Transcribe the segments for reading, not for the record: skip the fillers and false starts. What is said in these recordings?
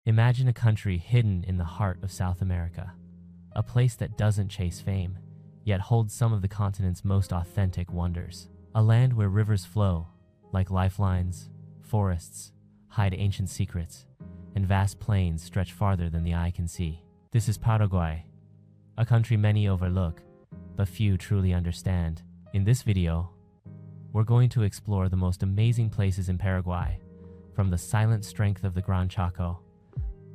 Imagine a country hidden in the heart of South America, a place that doesn't chase fame, yet holds some of the continent's most authentic wonders. A land where rivers flow like lifelines, forests hide ancient secrets, and vast plains stretch farther than the eye can see. This is Paraguay, a country many overlook, but few truly understand. In this video, we're going to explore the most amazing places in Paraguay, from the silent strength of the Gran Chaco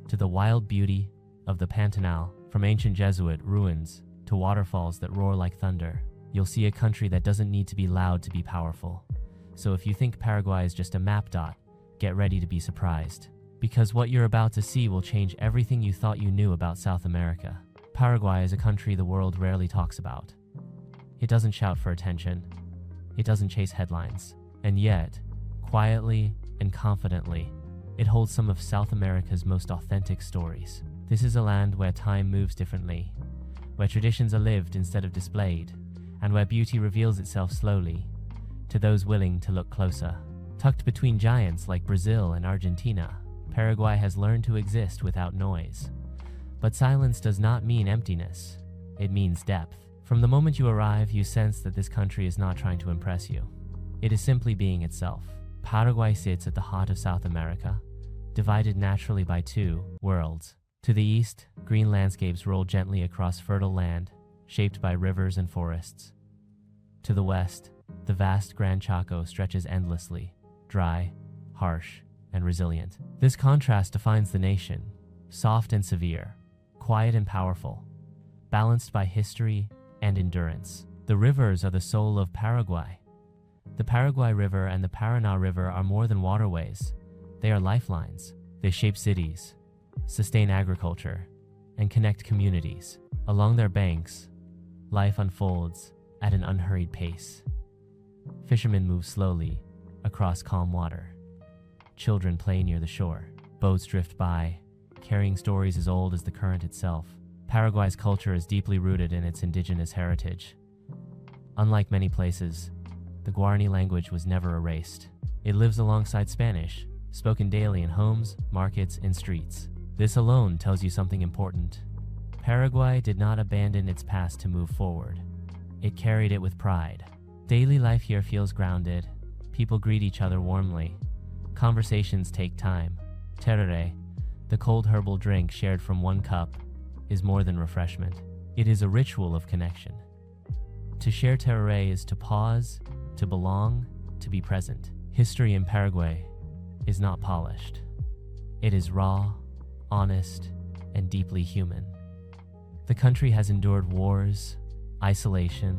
to the wild beauty of the Pantanal, from ancient Jesuit ruins to waterfalls that roar like thunder. You'll see a country that doesn't need to be loud to be powerful. So if you think Paraguay is just a map dot, get ready to be surprised. Because what you're about to see will change everything you thought you knew about South America. Paraguay is a country the world rarely talks about. It doesn't shout for attention. It doesn't chase headlines. And yet, quietly and confidently, it holds some of South America's most authentic stories. This is a land where time moves differently, where traditions are lived instead of displayed, and where beauty reveals itself slowly to those willing to look closer. Tucked between giants like Brazil and Argentina, Paraguay has learned to exist without noise. But silence does not mean emptiness. It means depth. From the moment you arrive, you sense that this country is not trying to impress you. It is simply being itself. Paraguay sits at the heart of South America, divided naturally by two worlds. To the east, green landscapes roll gently across fertile land, shaped by rivers and forests. To the west, the vast Gran Chaco stretches endlessly, dry, harsh, and resilient. This contrast defines the nation, soft and severe, quiet and powerful, balanced by history and endurance. The rivers are the soul of Paraguay. The Paraguay River and the Paraná River are more than waterways. They are lifelines. They shape cities, sustain agriculture, and connect communities. Along their banks, life unfolds at an unhurried pace. Fishermen move slowly across calm water. Children play near the shore. Boats drift by, carrying stories as old as the current itself. Paraguay's culture is deeply rooted in its indigenous heritage. Unlike many places, the Guarani language was never erased. It lives alongside Spanish, spoken daily in homes, markets, and streets. This alone tells you something important. Paraguay did not abandon its past to move forward. It carried it with pride. Daily life here feels grounded. People greet each other warmly. Conversations take time. Tereré, the cold herbal drink shared from one cup, is more than refreshment. It is a ritual of connection. To share tereré is to pause, to belong, to be present. History in Paraguay is not polished. It is raw, honest, and deeply human. The country has endured wars, isolation,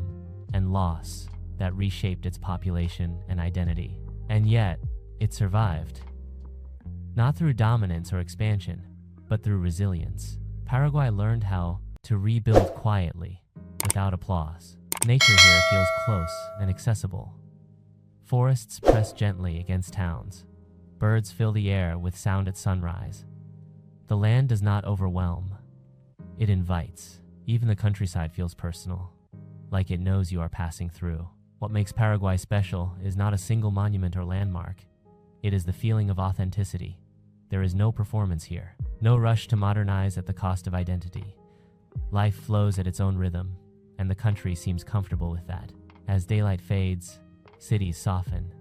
and loss that reshaped its population and identity. And yet, it survived. Not through dominance or expansion, but through resilience. Paraguay learned how to rebuild quietly, without applause. Nature here feels close and accessible. Forests press gently against towns. Birds fill the air with sound at sunrise. The land does not overwhelm. It invites. Even the countryside feels personal, like it knows you are passing through. What makes Paraguay special is not a single monument or landmark. It is the feeling of authenticity. There is no performance here, no rush to modernize at the cost of identity. Life flows at its own rhythm, and the country seems comfortable with that. As daylight fades, cities soften.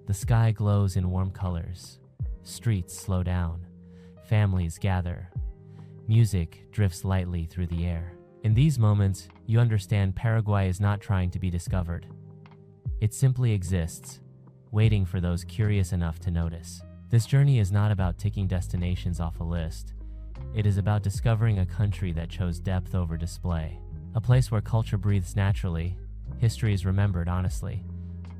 The sky glows in warm colors. Streets slow down. Families gather. Music drifts lightly through the air. In these moments, you understand Paraguay is not trying to be discovered. It simply exists, waiting for those curious enough to notice. This journey is not about ticking destinations off a list. It is about discovering a country that chose depth over display. A place where culture breathes naturally, history is remembered honestly,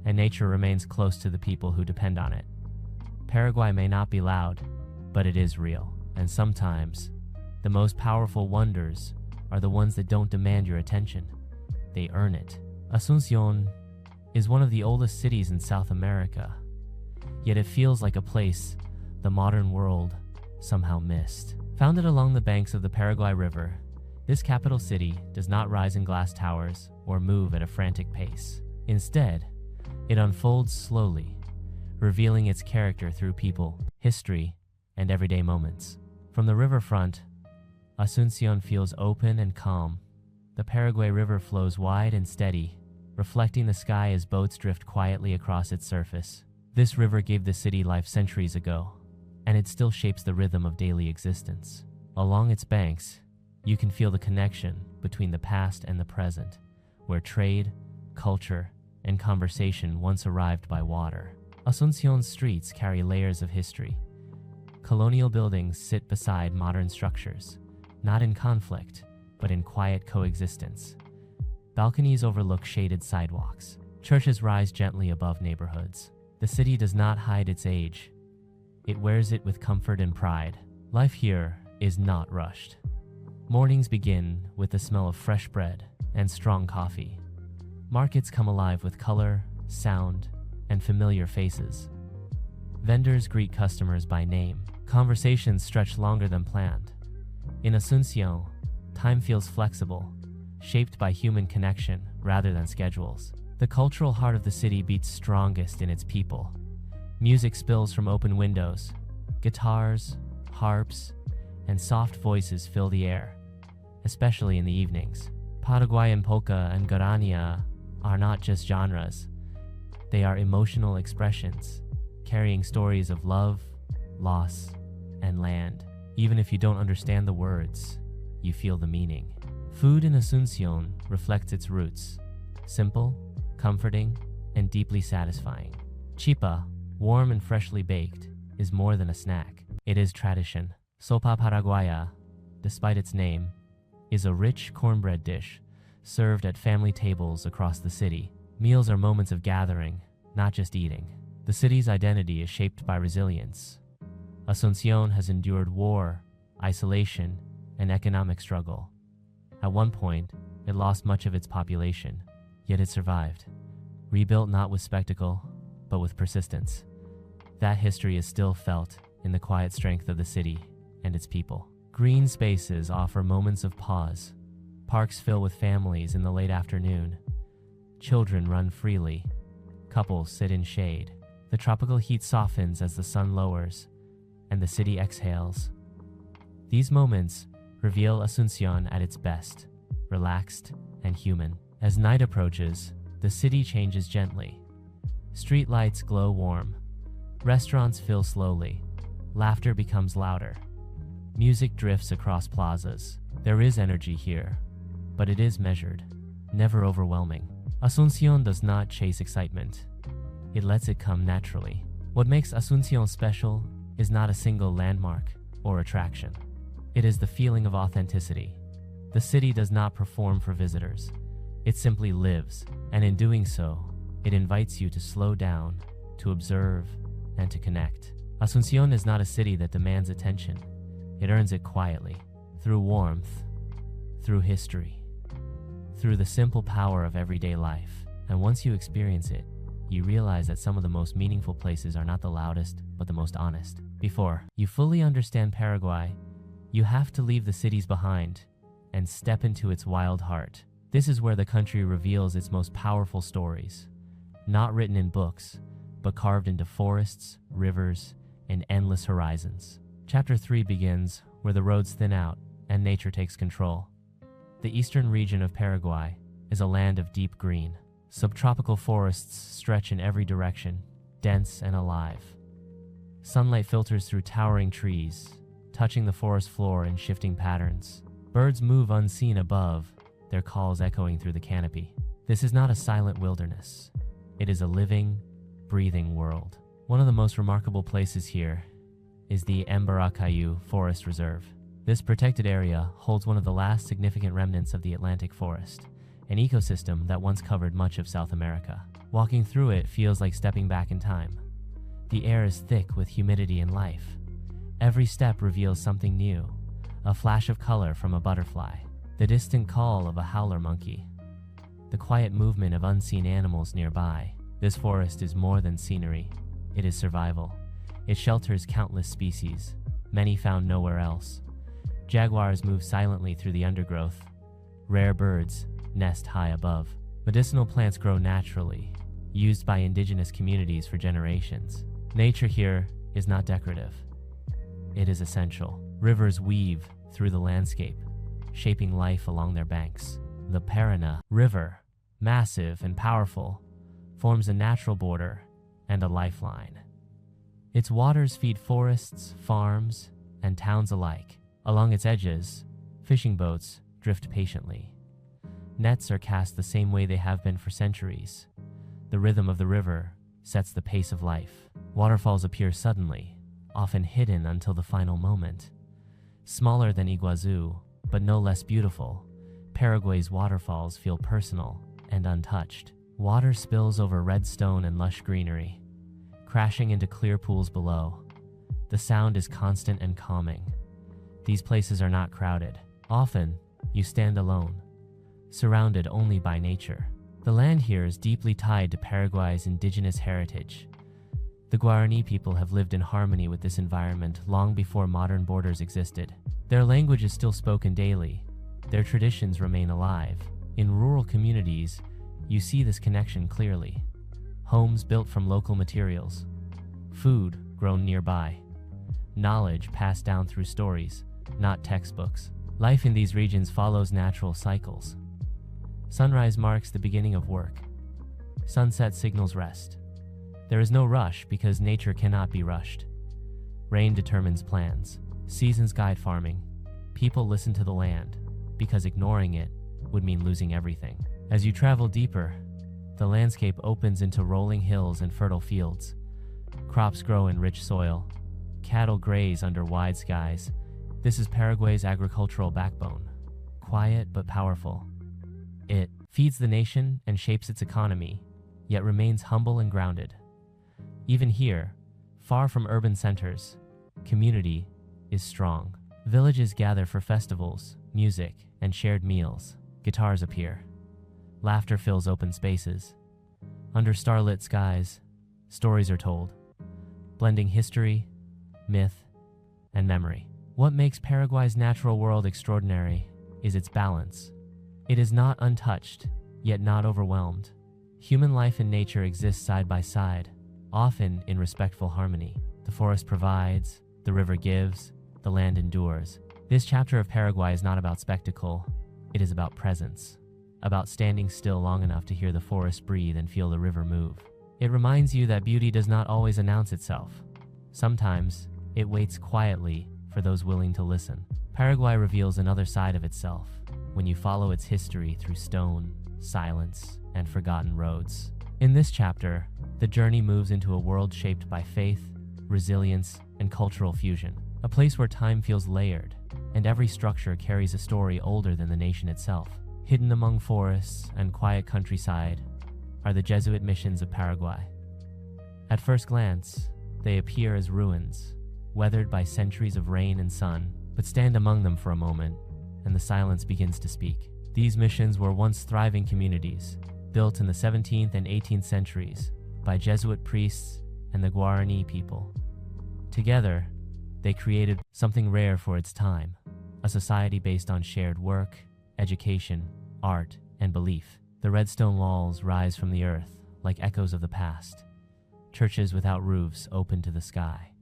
and nature remains close to the people who depend on it. Paraguay may not be loud, but it is real. And sometimes, the most powerful wonders are the ones that don't demand your attention. They earn it. Asunción is one of the oldest cities in South America, yet it feels like a place the modern world somehow missed. Founded along the banks of the Paraguay River, this capital city does not rise in glass towers or move at a frantic pace. Instead, it unfolds slowly, revealing its character through people, history, and everyday moments. From the riverfront, Asunción feels open and calm. The Paraguay River flows wide and steady, reflecting the sky as boats drift quietly across its surface. This river gave the city life centuries ago, and it still shapes the rhythm of daily existence. Along its banks, you can feel the connection between the past and the present, where trade, culture, and conversation once arrived by water. Asunción's streets carry layers of history. Colonial buildings sit beside modern structures, not in conflict, but in quiet coexistence. Balconies overlook shaded sidewalks. Churches rise gently above neighborhoods. The city does not hide its age. It wears it with comfort and pride. Life here is not rushed. Mornings begin with the smell of fresh bread and strong coffee. Markets come alive with color, sound, and familiar faces. Vendors greet customers by name. Conversations stretch longer than planned. In Asunción, time feels flexible, shaped by human connection rather than schedules. The cultural heart of the city beats strongest in its people. Music spills from open windows. Guitars, harps, and soft voices fill the air, especially in the evenings. Paraguayan polka and guarania are not just genres. They are emotional expressions, carrying stories of love, loss, and land. Even if you don't understand the words, you feel the meaning. Food in Asunción reflects its roots, simple, comforting, and deeply satisfying. Chipa, warm and freshly baked, is more than a snack. It is tradition. Sopa paraguaya, despite its name, is a rich cornbread dish served at family tables across the city. Meals are moments of gathering, not just eating. The city's identity is shaped by resilience. Asunción has endured war, isolation, and economic struggle. At one point, it lost much of its population, yet it survived. Rebuilt not with spectacle, but with persistence. That history is still felt in the quiet strength of the city and its people. Green spaces offer moments of pause. Parks fill with families in the late afternoon. Children run freely. Couples sit in shade. The tropical heat softens as the sun lowers, and the city exhales. These moments reveal Asunción at its best, relaxed and human. As night approaches, the city changes gently. Street lights glow warm. Restaurants fill slowly. Laughter becomes louder. Music drifts across plazas. There is energy here, but it is measured, never overwhelming. Asunción does not chase excitement. It lets it come naturally. What makes Asunción special is not a single landmark or attraction. It is the feeling of authenticity. The city does not perform for visitors. It simply lives, and in doing so, it invites you to slow down, to observe, and to connect. Asunción is not a city that demands attention. It earns it quietly, through warmth, through history, through the simple power of everyday life. And once you experience it, you realize that some of the most meaningful places are not the loudest, but the most honest. Before you fully understand Paraguay, you have to leave the cities behind and step into its wild heart. This is where the country reveals its most powerful stories, not written in books, but carved into forests, rivers, and endless horizons. Chapter 3 begins where the roads thin out and nature takes control. The eastern region of Paraguay is a land of deep green. Subtropical forests stretch in every direction, dense and alive. Sunlight filters through towering trees, touching the forest floor in shifting patterns. Birds move unseen above, their calls echoing through the canopy. This is not a silent wilderness. It is a living, breathing world. One of the most remarkable places here is the Mbaracayú Forest Reserve. This protected area holds one of the last significant remnants of the Atlantic forest, an ecosystem that once covered much of South America. Walking through it feels like stepping back in time. The air is thick with humidity and life. Every step reveals something new, a flash of color from a butterfly, the distant call of a howler monkey, the quiet movement of unseen animals nearby. This forest is more than scenery. It is survival. It shelters countless species, many found nowhere else. Jaguars move silently through the undergrowth. Rare birds nest high above. Medicinal plants grow naturally, used by indigenous communities for generations. Nature here is not decorative. it is essential. Rivers weave through the landscape, shaping life along their banks. The Paraná River, massive and powerful, forms a natural border and a lifeline. Its waters feed forests, farms, and towns alike. Along its edges, fishing boats drift patiently. Nets are cast the same way they have been for centuries. The rhythm of the river sets the pace of life. Waterfalls appear suddenly, often hidden until the final moment. Smaller than Iguazu, but no less beautiful, Paraguay's waterfalls feel personal and untouched. Water spills over red stone and lush greenery, crashing into clear pools below. The sound is constant and calming. These places are not crowded. Often, you stand alone, surrounded only by nature. The land here is deeply tied to Paraguay's indigenous heritage. The Guarani people have lived in harmony with this environment long before modern borders existed. Their language is still spoken daily. Their traditions remain alive. In rural communities, you see this connection clearly. Homes built from local materials, food grown nearby, knowledge passed down through stories, not textbooks. Life in these regions follows natural cycles. Sunrise marks the beginning of work. Sunset signals rest. There is no rush because nature cannot be rushed. Rain determines plans. Seasons guide farming. People listen to the land because ignoring it would mean losing everything. As you travel deeper, the landscape opens into rolling hills and fertile fields. Crops grow in rich soil. Cattle graze under wide skies. This is Paraguay's agricultural backbone. Quiet but powerful. It feeds the nation and shapes its economy, yet remains humble and grounded. Even here, far from urban centers, community is strong. Villages gather for festivals, music, and shared meals. Guitars appear. Laughter fills open spaces. Under starlit skies, stories are told, blending history, myth, and memory. What makes Paraguay's natural world extraordinary is its balance. It is not untouched, yet not overwhelmed. Human life and nature exist side by side, often in respectful harmony. The forest provides, the river gives, the land endures. This chapter of Paraguay is not about spectacle, it is about presence, about standing still long enough to hear the forest breathe and feel the river move. It reminds you that beauty does not always announce itself. Sometimes, it waits quietly for those willing to listen. Paraguay reveals another side of itself when you follow its history through stone, silence, and forgotten roads. In this chapter, the journey moves into a world shaped by faith, resilience, and cultural fusion. A place where time feels layered, and every structure carries a story older than the nation itself. Hidden among forests and quiet countryside are the Jesuit Missions of Paraguay. At first glance, they appear as ruins, weathered by centuries of rain and sun, but stand among them for a moment, and the silence begins to speak. These missions were once thriving communities, built in the 17th and 18th centuries by Jesuit priests and the Guarani people. Together, they created something rare for its time, a society based on shared work, education, art, and belief. The red stone walls rise from the earth like echoes of the past. Churches without roofs open to the sky.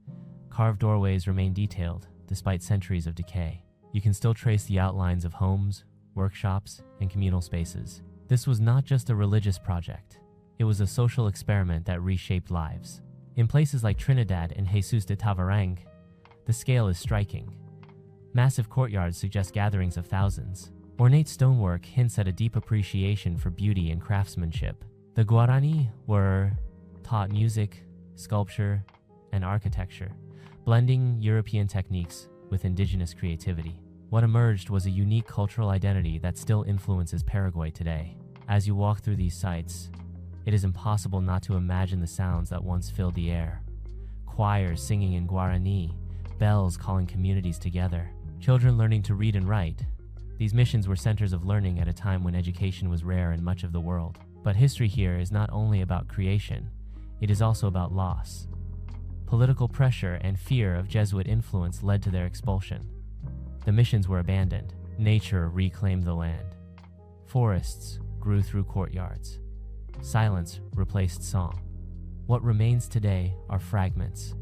Carved doorways remain detailed despite centuries of decay. You can still trace the outlines of homes, workshops, and communal spaces. This was not just a religious project. It was a social experiment that reshaped lives. In places like Trinidad and Jesus de Tavarang, the scale is striking. Massive courtyards suggest gatherings of thousands. Ornate stonework hints at a deep appreciation for beauty and craftsmanship. The Guarani were taught music, sculpture, and architecture, blending European techniques with indigenous creativity. What emerged was a unique cultural identity that still influences Paraguay today. As you walk through these sites, it is impossible not to imagine the sounds that once filled the air. Choirs singing in Guarani, bells calling communities together, children learning to read and write. These missions were centers of learning at a time when education was rare in much of the world. But history here is not only about creation, it is also about loss. Political pressure and fear of Jesuit influence led to their expulsion. The missions were abandoned. Nature reclaimed the land. Forests grew through courtyards. Silence replaced song. What remains today are fragments,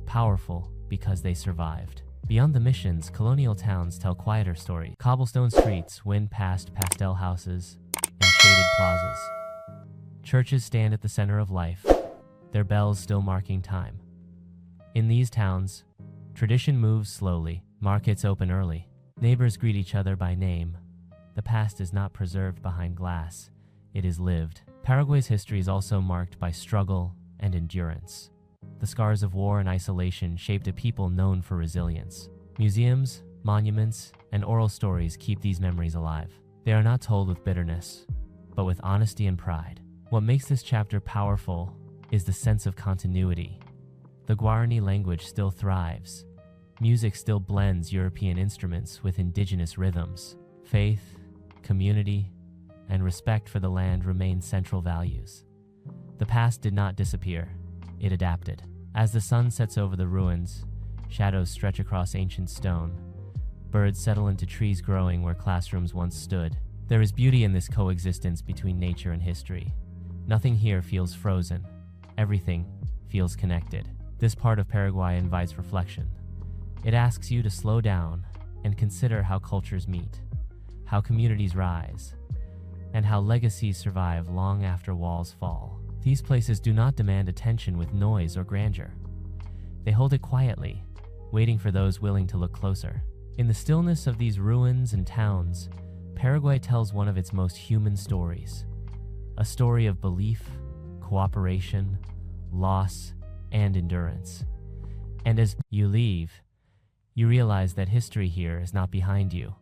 powerful because they survived. Beyond the missions, colonial towns tell quieter stories. Cobblestone streets wind past pastel houses and shaded plazas. Churches stand at the center of life, their bells still marking time. In these towns, tradition moves slowly, markets open early, neighbors greet each other by name. The past is not preserved behind glass, it is lived. Paraguay's history is also marked by struggle and endurance. The scars of war and isolation shaped a people known for resilience. Museums, monuments, and oral stories keep these memories alive. They are not told with bitterness, but with honesty and pride. What makes this chapter powerful is the sense of continuity. The Guarani language still thrives. Music still blends European instruments with indigenous rhythms. Faith, community, and respect for the land remain central values. The past did not disappear, it adapted. As the sun sets over the ruins, shadows stretch across ancient stone. Birds settle into trees growing where classrooms once stood. There is beauty in this coexistence between nature and history. Nothing here feels frozen. Everything feels connected. This part of Paraguay invites reflection. It asks you to slow down and consider how cultures meet, how communities rise, and how legacies survive long after walls fall. These places do not demand attention with noise or grandeur. They hold it quietly, waiting for those willing to look closer. In the stillness of these ruins and towns, Paraguay tells one of its most human stories. A story of belief, cooperation, loss, and endurance. And as you leave, you realize that history here is not behind you.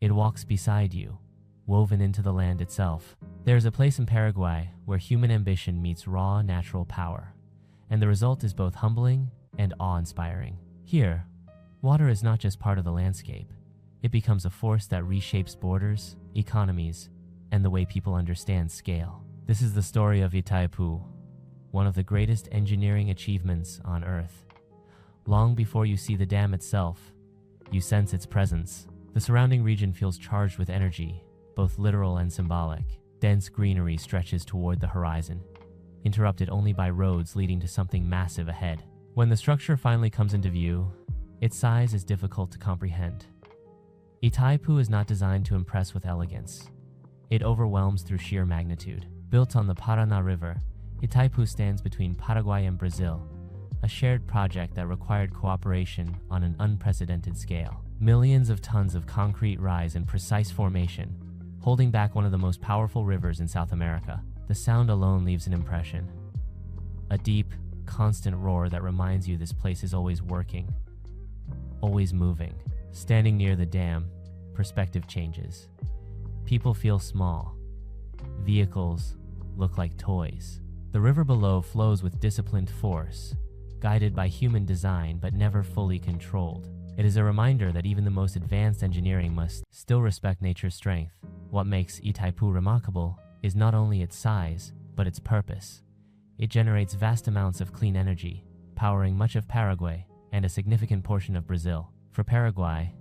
It walks beside you, woven into the land itself. There is a place in Paraguay where human ambition meets raw natural power, and the result is both humbling and awe-inspiring. Here, water is not just part of the landscape. It becomes a force that reshapes borders, economies, and the way people understand scale. This is the story of Itaipú, one of the greatest engineering achievements on Earth. Long before you see the dam itself, you sense its presence. The surrounding region feels charged with energy, both literal and symbolic. Dense greenery stretches toward the horizon, interrupted only by roads leading to something massive ahead. When the structure finally comes into view, its size is difficult to comprehend. Itaipú is not designed to impress with elegance. It overwhelms through sheer magnitude. Built on the Paraná River, Itaipú stands between Paraguay and Brazil, a shared project that required cooperation on an unprecedented scale. Millions of tons of concrete rise in precise formation, holding back one of the most powerful rivers in South America. The sound alone leaves an impression. A deep, constant roar that reminds you this place is always working, always moving. Standing near the dam, perspective changes. People feel small. Vehicles look like toys. The river below flows with disciplined force, guided by human design but never fully controlled. It is a reminder that even the most advanced engineering must still respect nature's strength. What makes Itaipú remarkable is not only its size, but its purpose. It generates vast amounts of clean energy, powering much of Paraguay and a significant portion of Brazil. For Paraguay,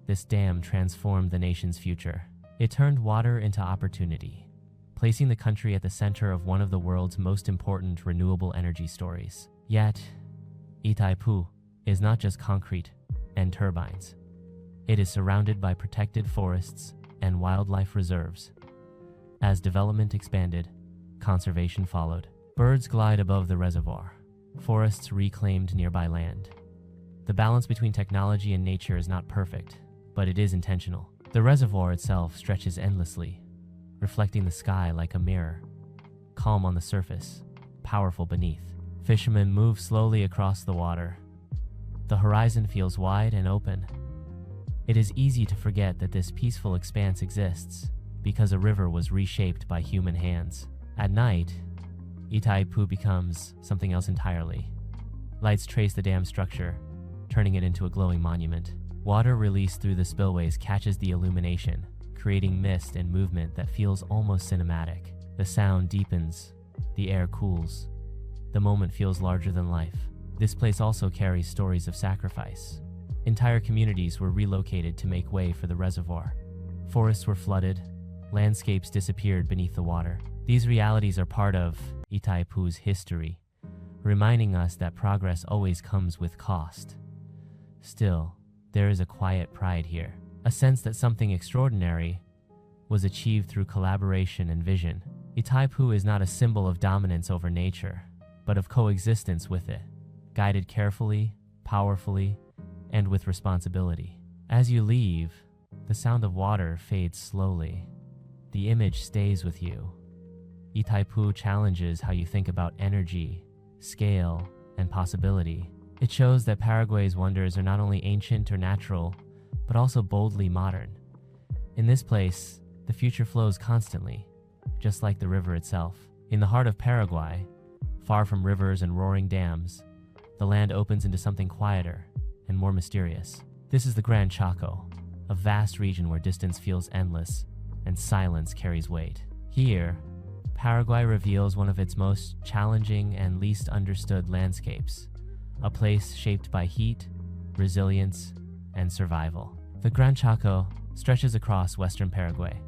this dam transformed the nation's future. It turned water into opportunity, placing the country at the center of one of the world's most important renewable energy stories. Yet, Itaipú is not just concrete and turbines. It is surrounded by protected forests and wildlife reserves. As development expanded, conservation followed. Birds glide above the reservoir, forests reclaimed nearby land. The balance between technology and nature is not perfect, but it is intentional. The reservoir itself stretches endlessly, reflecting the sky like a mirror, calm on the surface, powerful beneath. Fishermen move slowly across the water. The horizon feels wide and open. It is easy to forget that this peaceful expanse exists because a river was reshaped by human hands. At night, Itaipú becomes something else entirely. Lights trace the dam structure, turning it into a glowing monument. Water released through the spillways catches the illumination, creating mist and movement that feels almost cinematic. The sound deepens, the air cools. The moment feels larger than life. This place also carries stories of sacrifice. Entire communities were relocated to make way for the reservoir. Forests were flooded, landscapes disappeared beneath the water. These realities are part of Itaipú's history, reminding us that progress always comes with cost. Still, there is a quiet pride here, a sense that something extraordinary was achieved through collaboration and vision. Itaipú is not a symbol of dominance over nature, but of coexistence with it, guided carefully, powerfully, and with responsibility. As you leave, the sound of water fades slowly. The image stays with you. Itaipú challenges how you think about energy, scale, and possibility. It shows that Paraguay's wonders are not only ancient or natural, but also boldly modern. In this place, the future flows constantly, just like the river itself. In the heart of Paraguay, far from rivers and roaring dams, the land opens into something quieter and more mysterious. This is the Gran Chaco, a vast region where distance feels endless and silence carries weight. Here, Paraguay reveals one of its most challenging and least understood landscapes, a place shaped by heat, resilience, and survival. The Gran Chaco stretches across western Paraguay,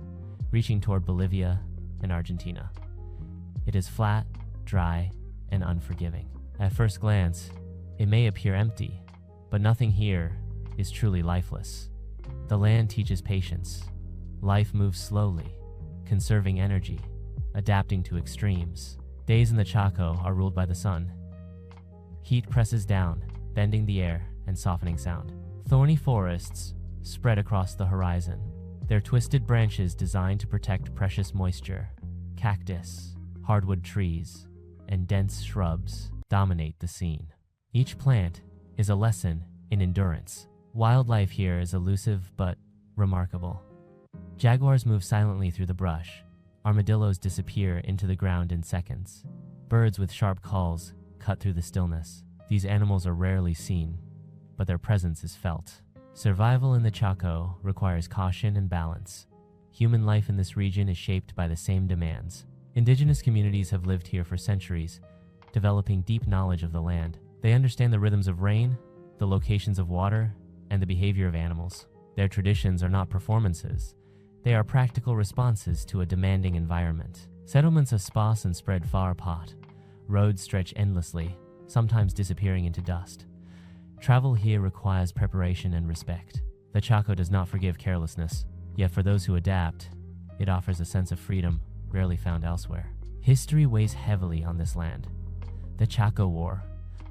reaching toward Bolivia and Argentina. It is flat, dry, and unforgiving. At first glance, it may appear empty, but nothing here is truly lifeless. The land teaches patience. Life moves slowly, conserving energy, adapting to extremes. Days in the Chaco are ruled by the sun. Heat presses down, bending the air and softening sound. Thorny forests spread across the horizon, their twisted branches designed to protect precious moisture. Cactus, hardwood trees, and dense shrubs dominate the scene. Each plant is a lesson in endurance. Wildlife here is elusive but remarkable. Jaguars move silently through the brush. Armadillos disappear into the ground in seconds. Birds with sharp calls cut through the stillness. These animals are rarely seen, but their presence is felt. Survival in the Chaco requires caution and balance. Human life in this region is shaped by the same demands. Indigenous communities have lived here for centuries, developing deep knowledge of the land. They understand the rhythms of rain, the locations of water, and the behavior of animals. Their traditions are not performances. They are practical responses to a demanding environment. Settlements are sparse and spread far apart. Roads stretch endlessly, sometimes disappearing into dust. Travel here requires preparation and respect. The Chaco does not forgive carelessness, yet for those who adapt, it offers a sense of freedom rarely found elsewhere. History weighs heavily on this land. The Chaco War,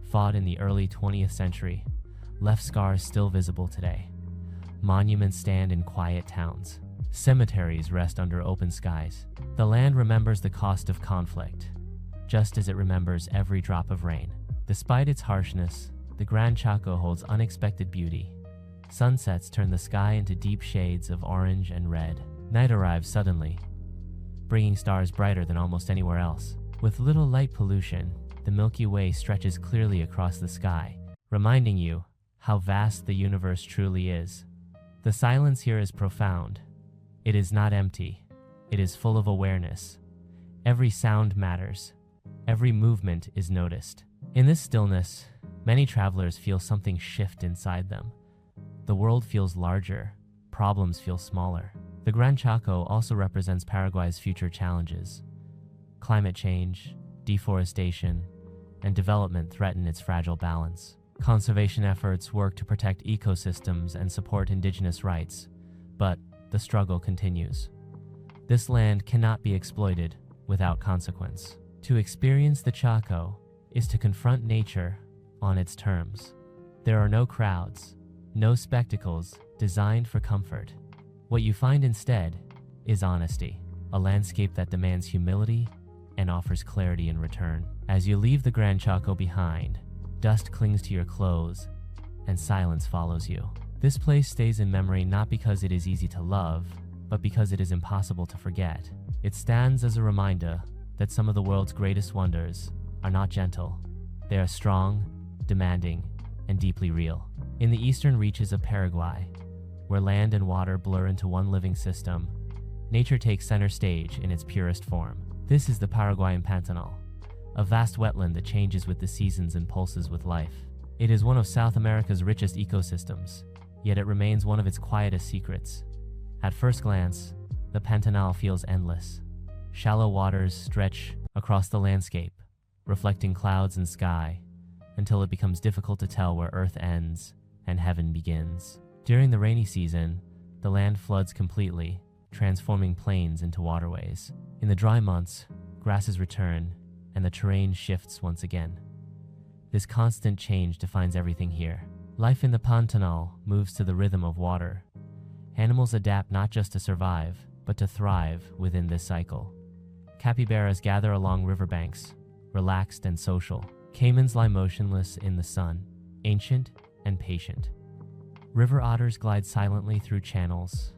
fought in the early 20th century, left scars still visible today. Monuments stand in quiet towns. Cemeteries rest under open skies. The land remembers the cost of conflict, just as it remembers every drop of rain. Despite its harshness, the Gran Chaco holds unexpected beauty. Sunsets turn the sky into deep shades of orange and red. Night arrives suddenly, bringing stars brighter than almost anywhere else. With little light pollution, the Milky Way stretches clearly across the sky, reminding you how vast the universe truly is. The silence here is profound. It is not empty. It is full of awareness. Every sound matters. Every movement is noticed. In this stillness, many travelers feel something shift inside them. The world feels larger. Problems feel smaller. The Gran Chaco also represents Paraguay's future challenges. Climate change, deforestation, and development threaten its fragile balance. Conservation efforts work to protect ecosystems and support indigenous rights, but the struggle continues. This land cannot be exploited without consequence. To experience the Chaco is to confront nature on its terms. There are no crowds, no spectacles designed for comfort. What you find instead is honesty, a landscape that demands humility and offers clarity in return. As you leave the Gran Chaco behind, dust clings to your clothes and silence follows you. This place stays in memory not because it is easy to love, but because it is impossible to forget. It stands as a reminder that some of the world's greatest wonders are not gentle. They are strong, demanding, and deeply real. In the eastern reaches of Paraguay, where land and water blur into one living system, nature takes center stage in its purest form. This is the Paraguayan Pantanal, a vast wetland that changes with the seasons and pulses with life. It is one of South America's richest ecosystems, yet it remains one of its quietest secrets. At first glance, the Pantanal feels endless. Shallow waters stretch across the landscape, reflecting clouds and sky, until it becomes difficult to tell where Earth ends and heaven begins. During the rainy season, the land floods completely, transforming plains into waterways. In the dry months, grasses return and the terrain shifts once again. This constant change defines everything here. Life in the Pantanal moves to the rhythm of water. Animals adapt not just to survive, but to thrive within this cycle. Capybaras gather along riverbanks, relaxed and social. Caimans lie motionless in the sun, ancient and patient. River otters glide silently through channels,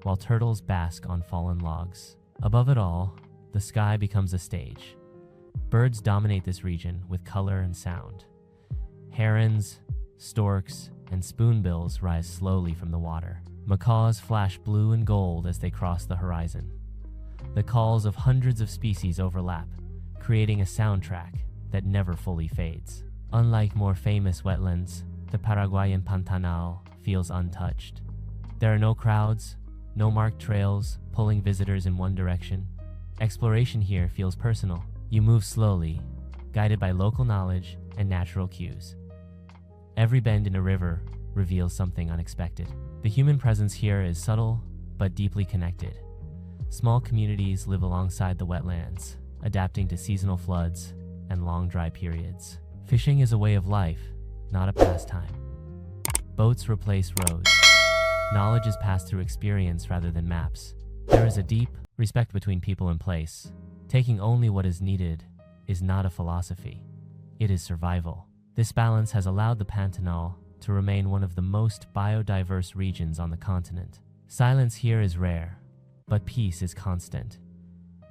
while turtles bask on fallen logs. Above it all, the sky becomes a stage. Birds dominate this region with color and sound. Herons, storks, and spoonbills rise slowly from the water. Macaws flash blue and gold as they cross the horizon. The calls of hundreds of species overlap, creating a soundtrack that never fully fades. Unlike more famous wetlands, the Paraguayan Pantanal feels untouched. There are no crowds, no marked trails pulling visitors in one direction. Exploration here feels personal. You move slowly, guided by local knowledge and natural cues. Every bend in a river reveals something unexpected. The human presence here is subtle but deeply connected. Small communities live alongside the wetlands, adapting to seasonal floods and long dry periods. Fishing is a way of life, not a pastime. Boats replace roads. Knowledge is passed through experience rather than maps. There is a deep respect between people and place. Taking only what is needed is not a philosophy. It is survival. This balance has allowed the Pantanal to remain one of the most biodiverse regions on the continent. Silence here is rare, but peace is constant.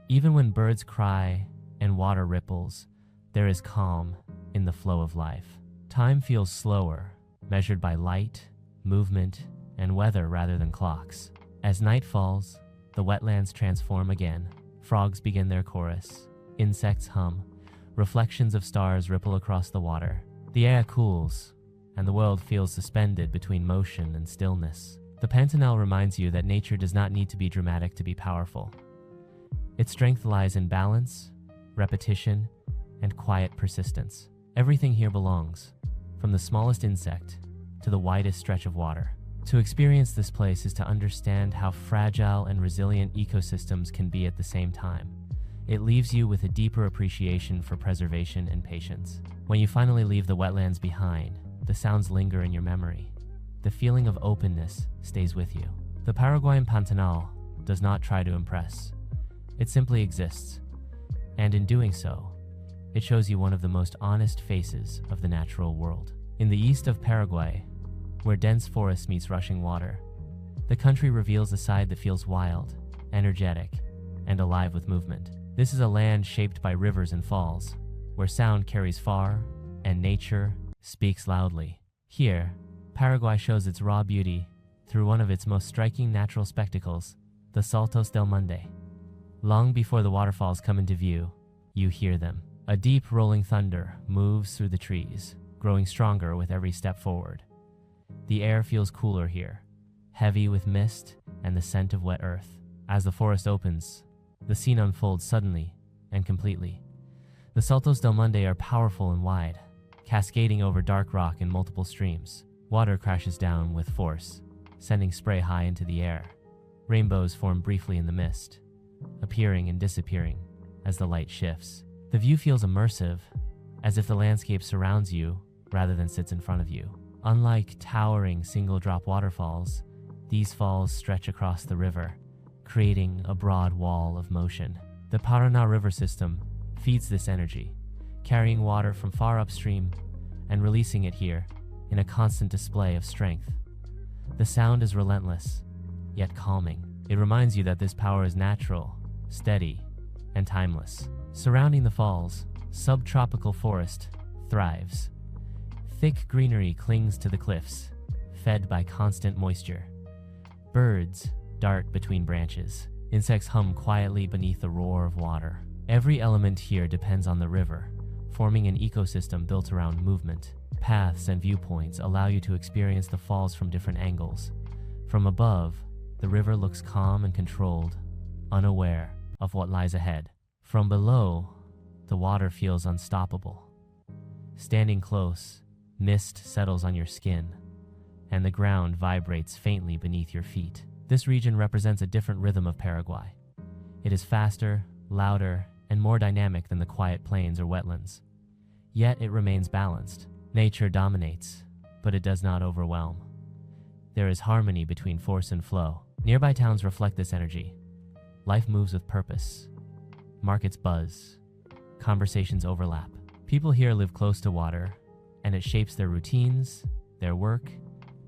Even when birds cry and water ripples, there is calm in the flow of life. Time feels slower, measured by light, movement, and weather rather than clocks. As night falls, the wetlands transform again. Frogs begin their chorus, insects hum, reflections of stars ripple across the water. The air cools, and the world feels suspended between motion and stillness. The Pantanal reminds you that nature does not need to be dramatic to be powerful. Its strength lies in balance, repetition, and quiet persistence. Everything here belongs, from the smallest insect to the widest stretch of water. To experience this place is to understand how fragile and resilient ecosystems can be at the same time. It leaves you with a deeper appreciation for preservation and patience. When you finally leave the wetlands behind, the sounds linger in your memory. The feeling of openness stays with you. The Paraguayan Pantanal does not try to impress. It simply exists. And in doing so, it shows you one of the most honest faces of the natural world. In the east of Paraguay, where dense forest meets rushing water, the country reveals a side that feels wild, energetic, and alive with movement. This is a land shaped by rivers and falls, where sound carries far and nature speaks loudly. Here, Paraguay shows its raw beauty through one of its most striking natural spectacles, the Saltos del Monte. Long before the waterfalls come into view, you hear them. A deep rolling thunder moves through the trees, growing stronger with every step forward. The air feels cooler here, heavy with mist and the scent of wet earth. As the forest opens, the scene unfolds suddenly and completely. The Saltos del Monte are powerful and wide, cascading over dark rock in multiple streams. Water crashes down with force, sending spray high into the air. Rainbows form briefly in the mist, appearing and disappearing as the light shifts. The view feels immersive, as if the landscape surrounds you rather than sits in front of you. Unlike towering single-drop waterfalls, these falls stretch across the river, creating a broad wall of motion. The Paraná River system feeds this energy, carrying water from far upstream and releasing it here in a constant display of strength. The sound is relentless, yet calming. It reminds you that this power is natural, steady, and timeless. Surrounding the falls, subtropical forest thrives. Thick greenery clings to the cliffs, fed by constant moisture. Birds dart between branches. Insects hum quietly beneath the roar of water. Every element here depends on the river, forming an ecosystem built around movement. Paths and viewpoints allow you to experience the falls from different angles. From above, the river looks calm and controlled, unaware of what lies ahead. From below, the water feels unstoppable. Standing close, mist settles on your skin, and the ground vibrates faintly beneath your feet. This region represents a different rhythm of Paraguay. It is faster, louder, and more dynamic than the quiet plains or wetlands. Yet it remains balanced. Nature dominates, but it does not overwhelm. There is harmony between force and flow. Nearby towns reflect this energy. Life moves with purpose. Markets buzz. Conversations overlap. People here live close to water, and it shapes their routines, their work,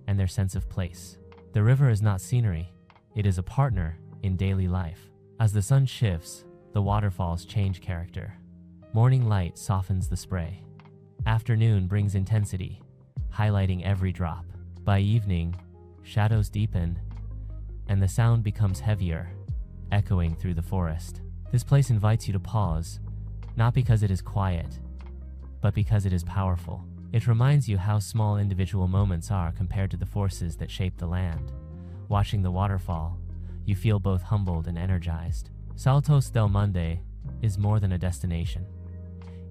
and their sense of place. The river is not scenery. It is a partner in daily life. As the sun shifts, the waterfalls change character. Morning light softens the spray. Afternoon brings intensity, highlighting every drop. By evening, shadows deepen, and the sound becomes heavier, echoing through the forest. This place invites you to pause, not because it is quiet, but because it is powerful. It reminds you how small individual moments are compared to the forces that shape the land. Watching the waterfall, you feel both humbled and energized. Saltos del Monde is more than a destination.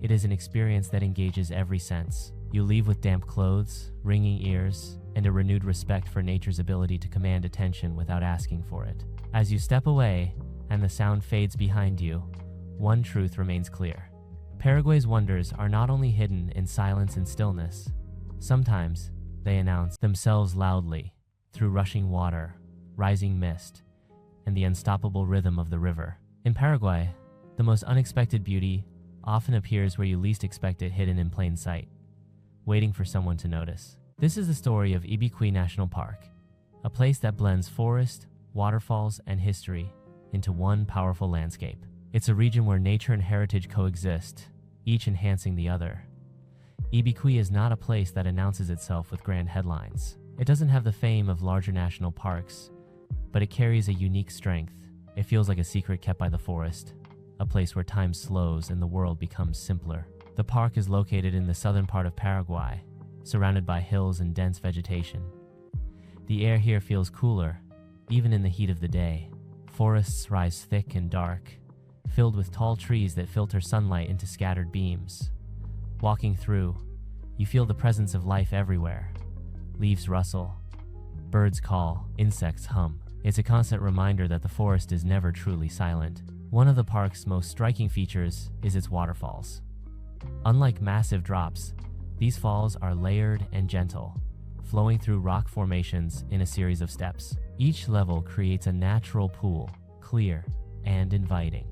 It is an experience that engages every sense. You leave with damp clothes, ringing ears, and a renewed respect for nature's ability to command attention without asking for it. As you step away and the sound fades behind you, one truth remains clear. Paraguay's wonders are not only hidden in silence and stillness. Sometimes they announce themselves loudly through rushing water, rising mist, and the unstoppable rhythm of the river. In Paraguay, the most unexpected beauty often appears where you least expect it, hidden in plain sight, waiting for someone to notice. This is the story of Ybycuí National Park, a place that blends forest, waterfalls, and history into one powerful landscape. It's a region where nature and heritage coexist, each enhancing the other. Ybycuí is not a place that announces itself with grand headlines. It doesn't have the fame of larger national parks, but it carries a unique strength. It feels like a secret kept by the forest, a place where time slows and the world becomes simpler. The park is located in the southern part of Paraguay, surrounded by hills and dense vegetation. The air here feels cooler, even in the heat of the day. Forests rise thick and dark, filled with tall trees that filter sunlight into scattered beams. Walking through, you feel the presence of life everywhere. Leaves rustle, birds call, insects hum. It's a constant reminder that the forest is never truly silent. One of the park's most striking features is its waterfalls. Unlike massive drops, these falls are layered and gentle, flowing through rock formations in a series of steps. Each level creates a natural pool, clear and inviting.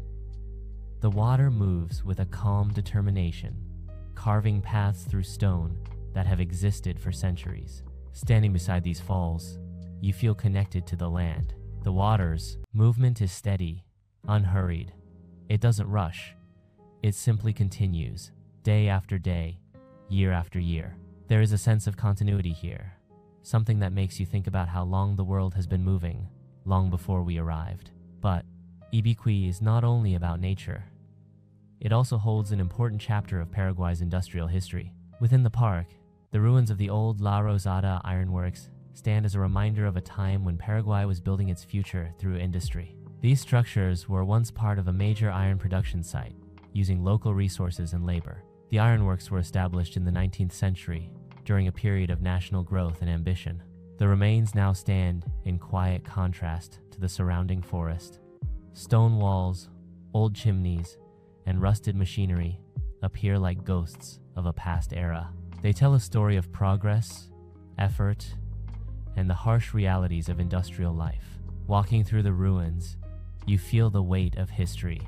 The water moves with a calm determination, carving paths through stone that have existed for centuries. Standing beside these falls, you feel connected to the land. The water's movement is steady, unhurried. It doesn't rush. It simply continues, day after day, year after year. There is a sense of continuity here, something that makes you think about how long the world has been moving, long before we arrived. But Ybycuí is not only about nature. It also holds an important chapter of Paraguay's industrial history. Within the park, the ruins of the old La Rosada ironworks stand as a reminder of a time when Paraguay was building its future through industry. These structures were once part of a major iron production site, using local resources and labor. The ironworks were established in the 19th century during a period of national growth and ambition. The remains now stand in quiet contrast to the surrounding forest. Stone walls, old chimneys, and rusted machinery appear like ghosts of a past era. They tell a story of progress, effort, and the harsh realities of industrial life. Walking through the ruins, you feel the weight of history.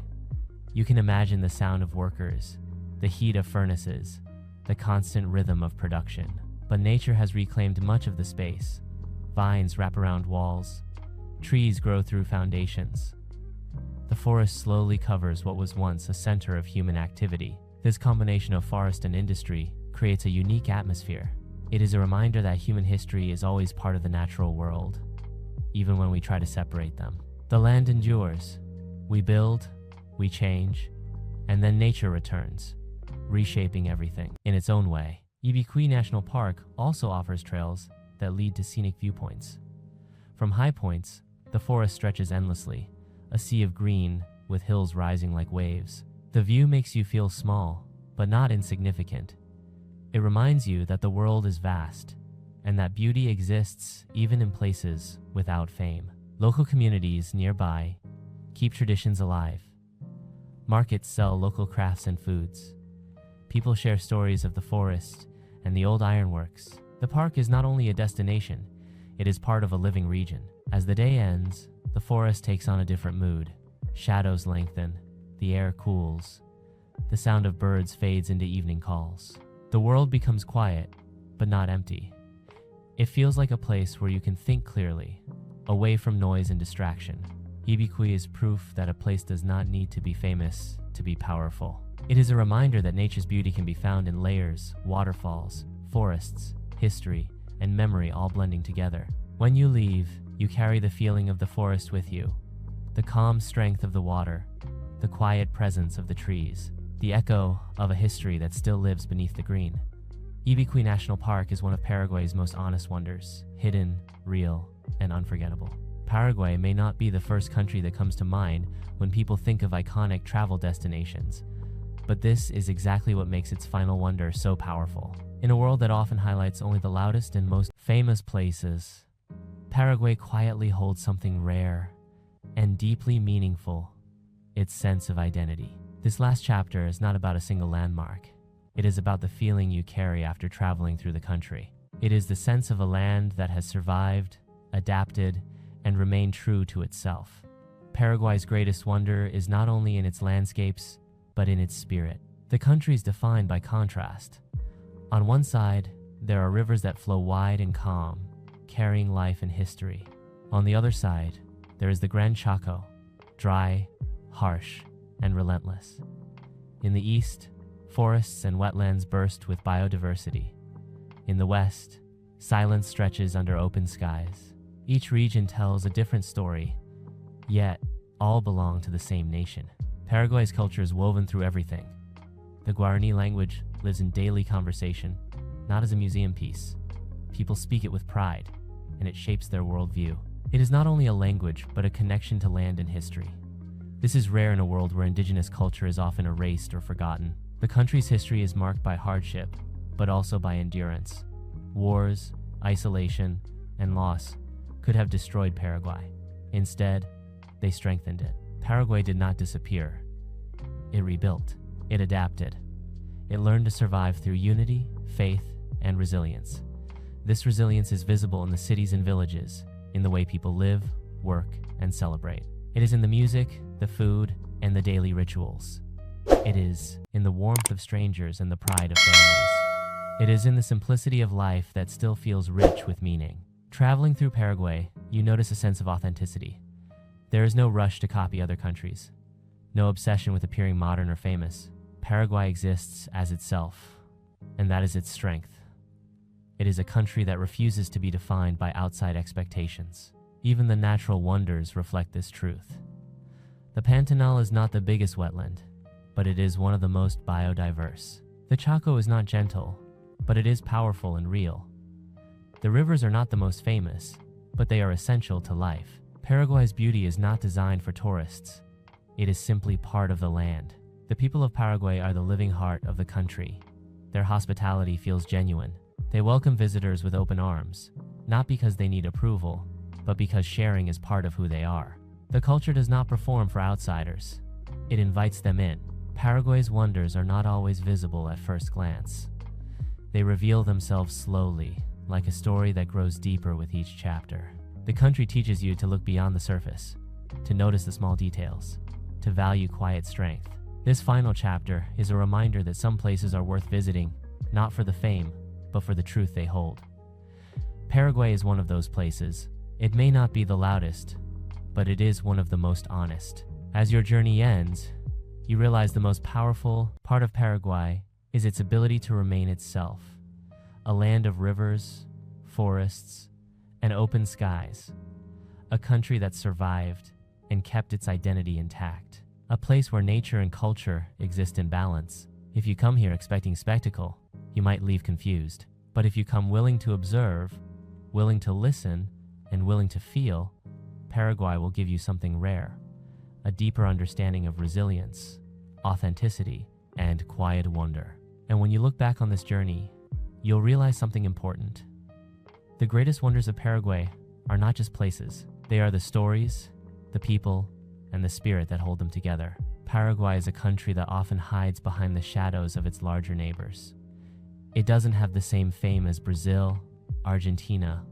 You can imagine the sound of workers, the heat of furnaces, the constant rhythm of production. But nature has reclaimed much of the space. Vines wrap around walls, trees grow through foundations. The forest slowly covers what was once a center of human activity. This combination of forest and industry creates a unique atmosphere. It is a reminder that human history is always part of the natural world, even when we try to separate them. The land endures. We build, we change, and then nature returns, reshaping everything in its own way. Ybycuí National Park also offers trails that lead to scenic viewpoints. From high points, the forest stretches endlessly, a sea of green with hills rising like waves. The view makes you feel small, but not insignificant. It reminds you that the world is vast, and that beauty exists even in places without fame. Local communities nearby keep traditions alive. Markets sell local crafts and foods. People share stories of the forest and the old ironworks. The park is not only a destination, it is part of a living region. As the day ends, the forest takes on a different mood. Shadows lengthen, the air cools, the sound of birds fades into evening calls. The world becomes quiet, but not empty. It feels like a place where you can think clearly, away from noise and distraction. Ybycuí is proof that a place does not need to be famous to be powerful. It is a reminder that nature's beauty can be found in layers, waterfalls, forests, history, and memory all blending together. When you leave, you carry the feeling of the forest with you, the calm strength of the water, the quiet presence of the trees, the echo of a history that still lives beneath the green. Ybycuí National Park is one of Paraguay's most honest wonders, hidden, real, and unforgettable. Paraguay may not be the first country that comes to mind when people think of iconic travel destinations, but this is exactly what makes its final wonder so powerful. In a world that often highlights only the loudest and most famous places, Paraguay quietly holds something rare and deeply meaningful: its sense of identity. This last chapter is not about a single landmark. It is about the feeling you carry after traveling through the country. It is the sense of a land that has survived, adapted, and remained true to itself. Paraguay's greatest wonder is not only in its landscapes, but in its spirit. The country is defined by contrast. On one side, there are rivers that flow wide and calm, carrying life and history. On the other side, there is the Gran Chaco, dry, harsh, and relentless. In the east, forests and wetlands burst with biodiversity. In the west, silence stretches under open skies. Each region tells a different story, yet all belong to the same nation. Paraguay's culture is woven through everything. The Guarani language lives in daily conversation, not as a museum piece. People speak it with pride, and it shapes their worldview. It is not only a language, but a connection to land and history. This is rare in a world where indigenous culture is often erased or forgotten. The country's history is marked by hardship, but also by endurance. Wars, isolation, and loss could have destroyed Paraguay. Instead, they strengthened it. Paraguay did not disappear. It rebuilt. It adapted. It learned to survive through unity, faith, and resilience. This resilience is visible in the cities and villages, in the way people live, work, and celebrate. It is in the music, the food, and the daily rituals. It is in the warmth of strangers and the pride of families. It is in the simplicity of life that still feels rich with meaning. Traveling through Paraguay, you notice a sense of authenticity. There is no rush to copy other countries, no obsession with appearing modern or famous. Paraguay exists as itself, and that is its strength. It is a country that refuses to be defined by outside expectations. Even the natural wonders reflect this truth. The Pantanal is not the biggest wetland, but it is one of the most biodiverse. The Chaco is not gentle, but it is powerful and real. The rivers are not the most famous, but they are essential to life. Paraguay's beauty is not designed for tourists. It is simply part of the land. The people of Paraguay are the living heart of the country. Their hospitality feels genuine. They welcome visitors with open arms, not because they need approval, but because sharing is part of who they are. The culture does not perform for outsiders. It invites them in. Paraguay's wonders are not always visible at first glance. They reveal themselves slowly, like a story that grows deeper with each chapter. The country teaches you to look beyond the surface, to notice the small details, to value quiet strength. This final chapter is a reminder that some places are worth visiting, not for the fame, but for the truth they hold. Paraguay is one of those places. It may not be the loudest, but it is one of the most honest. As your journey ends, you realize the most powerful part of Paraguay is its ability to remain itself. A land of rivers, forests, and open skies. A country that survived and kept its identity intact. A place where nature and culture exist in balance. If you come here expecting spectacle, you might leave confused. But if you come willing to observe, willing to listen, and willing to feel, Paraguay will give you something rare. A deeper understanding of resilience, authenticity, and quiet wonder. And when you look back on this journey, you'll realize something important. The greatest wonders of Paraguay are not just places. They are the stories, the people, and the spirit that hold them together. Paraguay is a country that often hides behind the shadows of its larger neighbors. It doesn't have the same fame as Brazil, Argentina,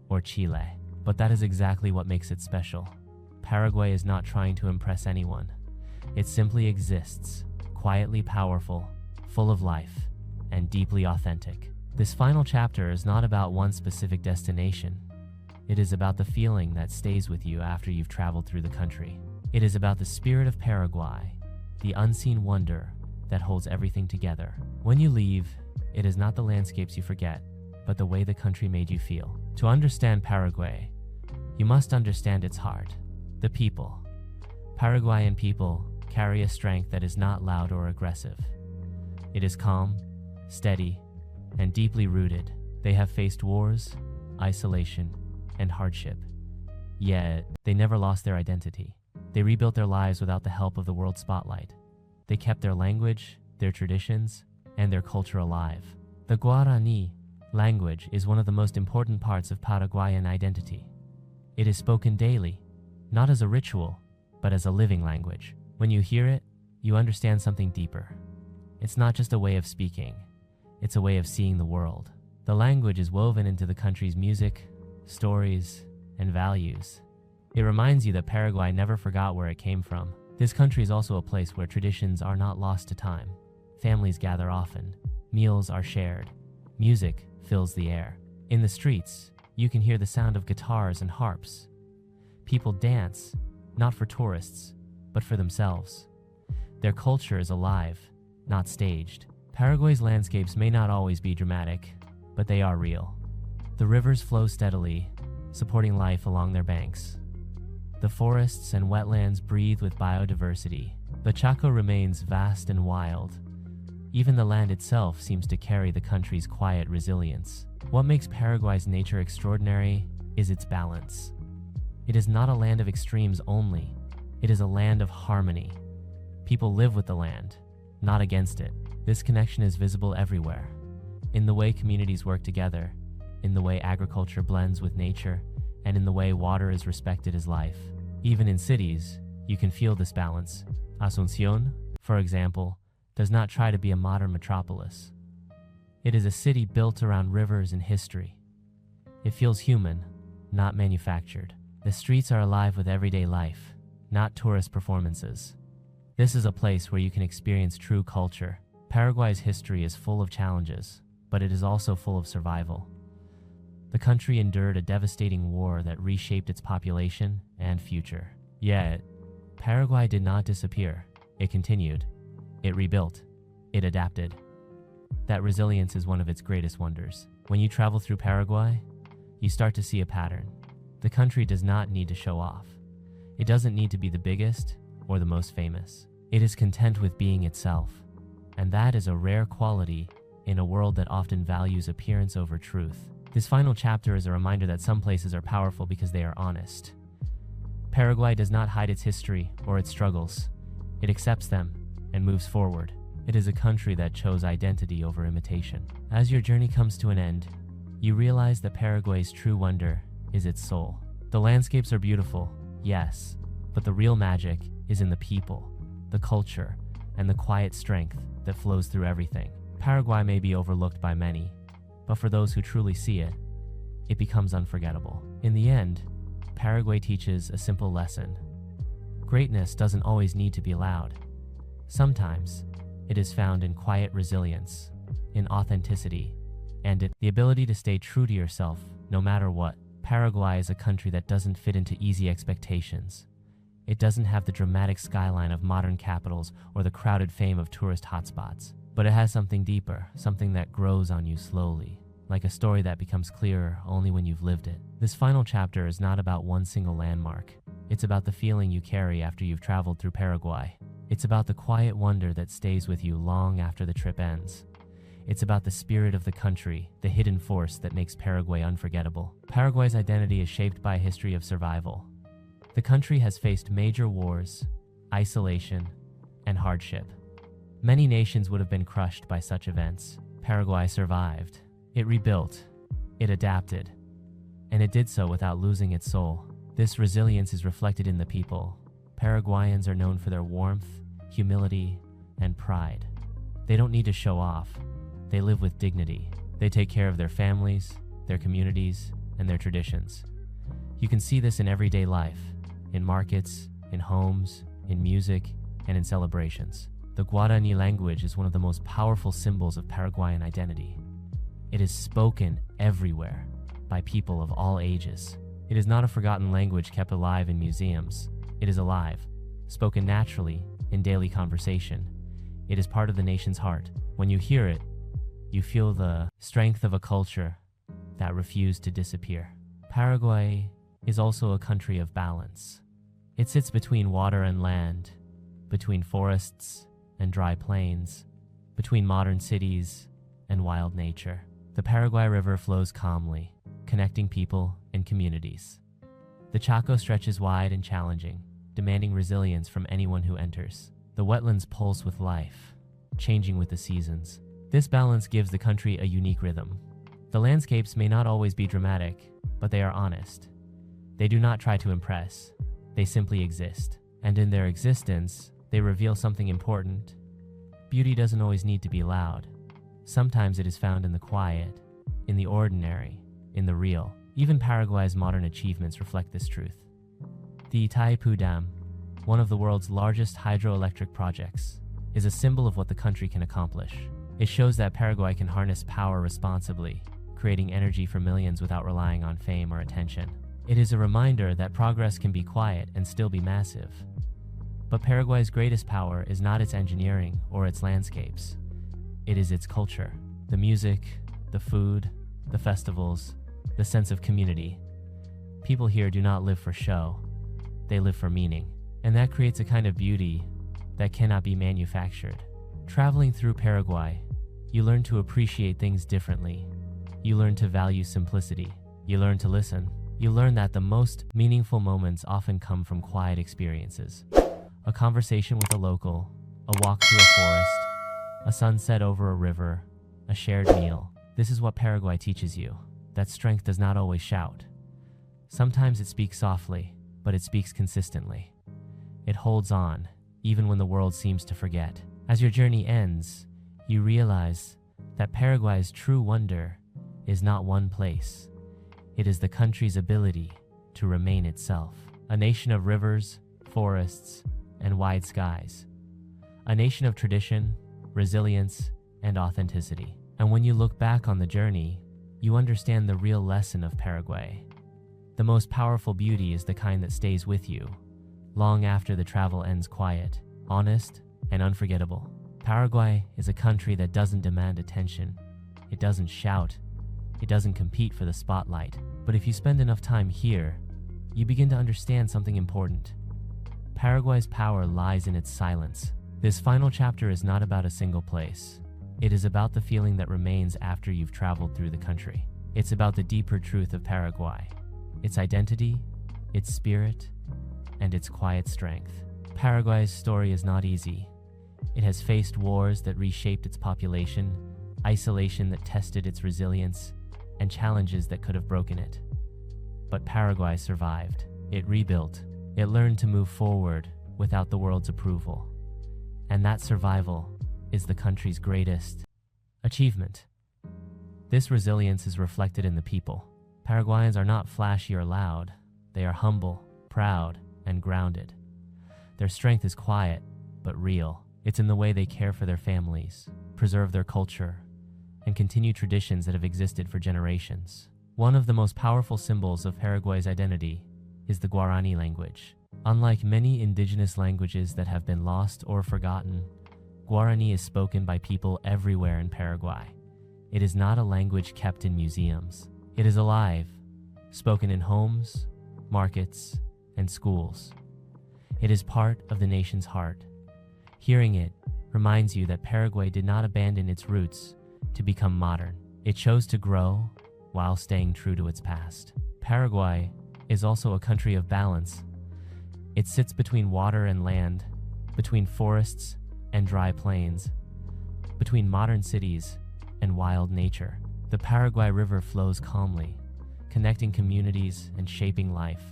or Chile, but that is exactly what makes it special. Paraguay is not trying to impress anyone. It simply exists, quietly powerful, full of life, and deeply authentic. This final chapter is not about one specific destination. It is about the feeling that stays with you after you've traveled through the country. It is about the spirit of Paraguay, the unseen wonder that holds everything together. When you leave, it is not the landscapes you forget, but the way the country made you feel. To understand Paraguay, you must understand its heart, the people. Paraguayan people carry a strength that is not loud or aggressive. It is calm, steady, and deeply rooted. They have faced wars, isolation, and hardship. Yet, they never lost their identity. They rebuilt their lives without the help of the world spotlight. They kept their language, their traditions, and their culture alive. The Guarani language is one of the most important parts of Paraguayan identity. It is spoken daily, not as a ritual, but as a living language. When you hear it, you understand something deeper. It's not just a way of speaking, it's a way of seeing the world. The language is woven into the country's music, stories, and values. It reminds you that Paraguay never forgot where it came from. This country is also a place where traditions are not lost to time. Families gather often, meals are shared, music fills the air. In the streets, you can hear the sound of guitars and harps. People dance, not for tourists, but for themselves. Their culture is alive, not staged. Paraguay's landscapes may not always be dramatic, but they are real. The rivers flow steadily, supporting life along their banks. The forests and wetlands breathe with biodiversity. The Chaco remains vast and wild. Even the land itself seems to carry the country's quiet resilience. What makes Paraguay's nature extraordinary is its balance. It is not a land of extremes only. It is a land of harmony. People live with the land, not against it. This connection is visible everywhere. In the way communities work together, in the way agriculture blends with nature, and in the way water is respected as life. Even in cities, you can feel this balance. Asunción, for example, does not try to be a modern metropolis. It is a city built around rivers and history. It feels human, not manufactured. The streets are alive with everyday life, not tourist performances. This is a place where you can experience true culture. Paraguay's history is full of challenges, but it is also full of survival. The country endured a devastating war that reshaped its population and future. Yet, Paraguay did not disappear. It continued. It rebuilt. It adapted. That resilience is one of its greatest wonders. When you travel through Paraguay, you start to see a pattern. The country does not need to show off. It doesn't need to be the biggest or the most famous. It is content with being itself. And that is a rare quality in a world that often values appearance over truth. This final chapter is a reminder that some places are powerful because they are honest. Paraguay does not hide its history or its struggles. It accepts them and moves forward. It is a country that chose identity over imitation. As your journey comes to an end, you realize that Paraguay's true wonder is its soul. The landscapes are beautiful, yes, but the real magic is in the people, the culture, and the quiet strength that flows through everything. Paraguay may be overlooked by many, but for those who truly see it, it becomes unforgettable. In the end, Paraguay teaches a simple lesson. Greatness doesn't always need to be loud. Sometimes, it is found in quiet resilience, in authenticity, and in the ability to stay true to yourself no matter what. Paraguay is a country that doesn't fit into easy expectations. It doesn't have the dramatic skyline of modern capitals or the crowded fame of tourist hotspots. But it has something deeper, something that grows on you slowly, like a story that becomes clearer only when you've lived it. This final chapter is not about one single landmark. It's about the feeling you carry after you've traveled through Paraguay. It's about the quiet wonder that stays with you long after the trip ends. It's about the spirit of the country, the hidden force that makes Paraguay unforgettable. Paraguay's identity is shaped by a history of survival. The country has faced major wars, isolation, and hardship. Many nations would have been crushed by such events. Paraguay survived. It rebuilt. It adapted. and it did so without losing its soul. This resilience is reflected in the people. Paraguayans are known for their warmth, humility, and pride. They don't need to show off. They live with dignity. They take care of their families, their communities, and their traditions. You can see this in everyday life, in markets, in homes, in music, and in celebrations. The Guarani language is one of the most powerful symbols of Paraguayan identity. It is spoken everywhere by people of all ages. It is not a forgotten language kept alive in museums. It is alive, spoken naturally in daily conversation. It is part of the nation's heart. When you hear it, you feel the strength of a culture that refused to disappear. Paraguay is also a country of balance. It sits between water and land, between forests and dry plains, between modern cities and wild nature. The Paraguay River flows calmly, connecting people and communities. The Chaco stretches wide and challenging, demanding resilience from anyone who enters. The wetlands pulse with life, changing with the seasons. This balance gives the country a unique rhythm. The landscapes may not always be dramatic, but they are honest. They do not try to impress. They simply exist. And in their existence, they reveal something important. Beauty doesn't always need to be loud. Sometimes it is found in the quiet, in the ordinary, in the real. Even Paraguay's modern achievements reflect this truth. The Itaipú Dam, one of the world's largest hydroelectric projects, is a symbol of what the country can accomplish. It shows that Paraguay can harness power responsibly, creating energy for millions without relying on fame or attention. It is a reminder that progress can be quiet and still be massive. But Paraguay's greatest power is not its engineering or its landscapes. It is its culture, the music, the food, the festivals, the sense of community. People here do not live for show. They live for meaning. And that creates a kind of beauty that cannot be manufactured. Traveling through Paraguay, you learn to appreciate things differently. You learn to value simplicity. You learn to listen. You learn that the most meaningful moments often come from quiet experiences. A conversation with a local, a walk through a forest, a sunset over a river, a shared meal. This is what Paraguay teaches you, that strength does not always shout. Sometimes it speaks softly, but it speaks consistently. It holds on, even when the world seems to forget. As your journey ends, you realize that Paraguay's true wonder is not one place. It is the country's ability to remain itself. A nation of rivers, forests, and wide skies. A nation of tradition, resilience, and authenticity. And when you look back on the journey, you understand the real lesson of Paraguay. The most powerful beauty is the kind that stays with you, long after the travel ends quiet, honest, and unforgettable. Paraguay is a country that doesn't demand attention. It doesn't shout. It doesn't compete for the spotlight. But if you spend enough time here, you begin to understand something important. Paraguay's power lies in its silence. This final chapter is not about a single place. It is about the feeling that remains after you've traveled through the country. It's about the deeper truth of Paraguay, its identity, its spirit, and its quiet strength. Paraguay's story is not easy. It has faced wars that reshaped its population, isolation that tested its resilience, and challenges that could have broken it. But Paraguay survived. It rebuilt. It learned to move forward without the world's approval. And that survival is the country's greatest achievement. This resilience is reflected in the people. Paraguayans are not flashy or loud. They are humble, proud, and grounded. Their strength is quiet, but real. It's in the way they care for their families, preserve their culture, and continue traditions that have existed for generations. One of the most powerful symbols of Paraguay's identity is the Guarani language. Unlike many indigenous languages that have been lost or forgotten, Guarani is spoken by people everywhere in Paraguay. It is not a language kept in museums. It is alive, spoken in homes, markets, and schools. It is part of the nation's heart. Hearing it reminds you that Paraguay did not abandon its roots to become modern. It chose to grow while staying true to its past. Paraguay is also a country of balance. It sits between water and land, between forests and dry plains, between modern cities and wild nature. The Paraguay River flows calmly, connecting communities and shaping life.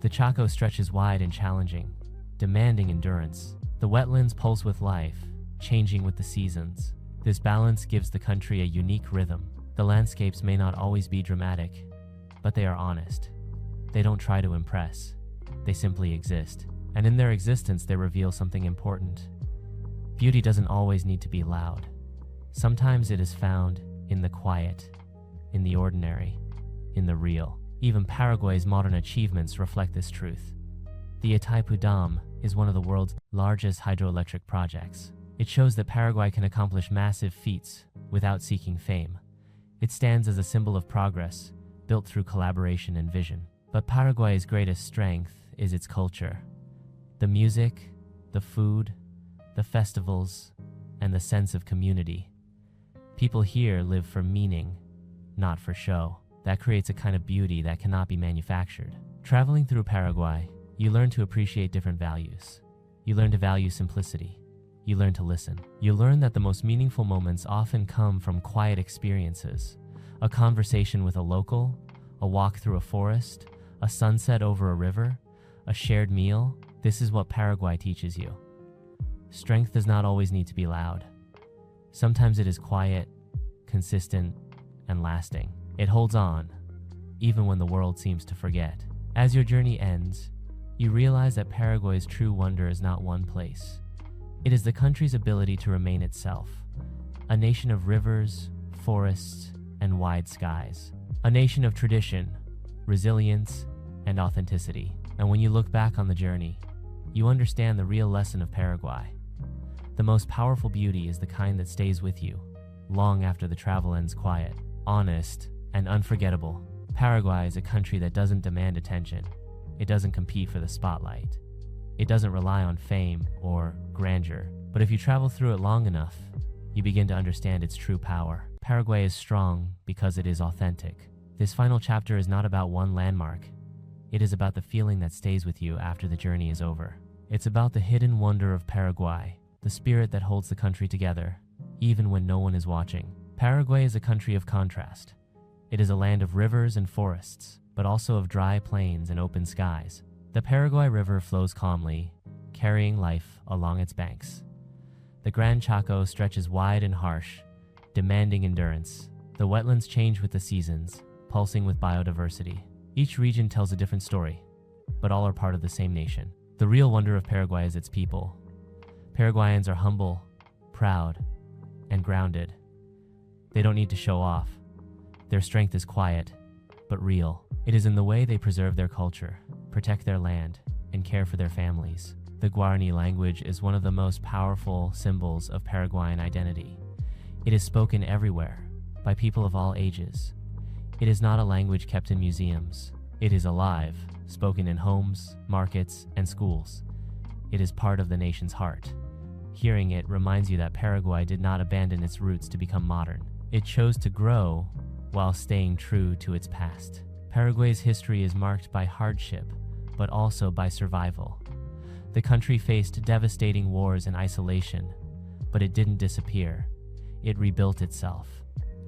The Chaco stretches wide and challenging, demanding endurance. The wetlands pulse with life, changing with the seasons. This balance gives the country a unique rhythm. The landscapes may not always be dramatic, but they are honest. They don't try to impress. They simply exist. And in their existence, they reveal something important. Beauty doesn't always need to be loud. Sometimes it is found in the quiet, in the ordinary, in the real. Even Paraguay's modern achievements reflect this truth. The Itaipú Dam is one of the world's largest hydroelectric projects. It shows that Paraguay can accomplish massive feats without seeking fame. It stands as a symbol of progress, built through collaboration and vision. But Paraguay's greatest strength is its culture. The music, the food, the festivals, and the sense of community. People here live for meaning, not for show. That creates a kind of beauty that cannot be manufactured. Traveling through Paraguay, you learn to appreciate different values. You learn to value simplicity. You learn to listen. You learn that the most meaningful moments often come from quiet experiences. A conversation with a local, a walk through a forest, a sunset over a river, a shared meal. This is what Paraguay teaches you. Strength does not always need to be loud. Sometimes it is quiet, consistent, and lasting. It holds on, even when the world seems to forget. As your journey ends, you realize that Paraguay's true wonder is not one place. It is the country's ability to remain itself. A nation of rivers, forests, and wide skies. A nation of tradition, resilience, and authenticity. And when you look back on the journey, you understand the real lesson of Paraguay. The most powerful beauty is the kind that stays with you, long after the travel ends. Quiet, honest, and unforgettable. Paraguay is a country that doesn't demand attention. It doesn't compete for the spotlight. It doesn't rely on fame or grandeur. But if you travel through it long enough, you begin to understand its true power. Paraguay is strong because it is authentic. This final chapter is not about one landmark. It is about the feeling that stays with you after the journey is over. It's about the hidden wonder of Paraguay, the spirit that holds the country together, even when no one is watching. Paraguay is a country of contrast. It is a land of rivers and forests, but also of dry plains and open skies. The Paraguay River flows calmly, carrying life along its banks. The Gran Chaco stretches wide and harsh, demanding endurance. The wetlands change with the seasons, pulsing with biodiversity. Each region tells a different story, but all are part of the same nation. The real wonder of Paraguay is its people. Paraguayans are humble, proud, and grounded. They don't need to show off. Their strength is quiet, but real. It is in the way they preserve their culture, protect their land, and care for their families. The Guarani language is one of the most powerful symbols of Paraguayan identity. It is spoken everywhere, by people of all ages. It is not a language kept in museums. It is alive, spoken in homes, markets, and schools. It is part of the nation's heart. Hearing it reminds you that Paraguay did not abandon its roots to become modern. It chose to grow while staying true to its past. Paraguay's history is marked by hardship, but also by survival. The country faced devastating wars and isolation, but it didn't disappear. It rebuilt itself.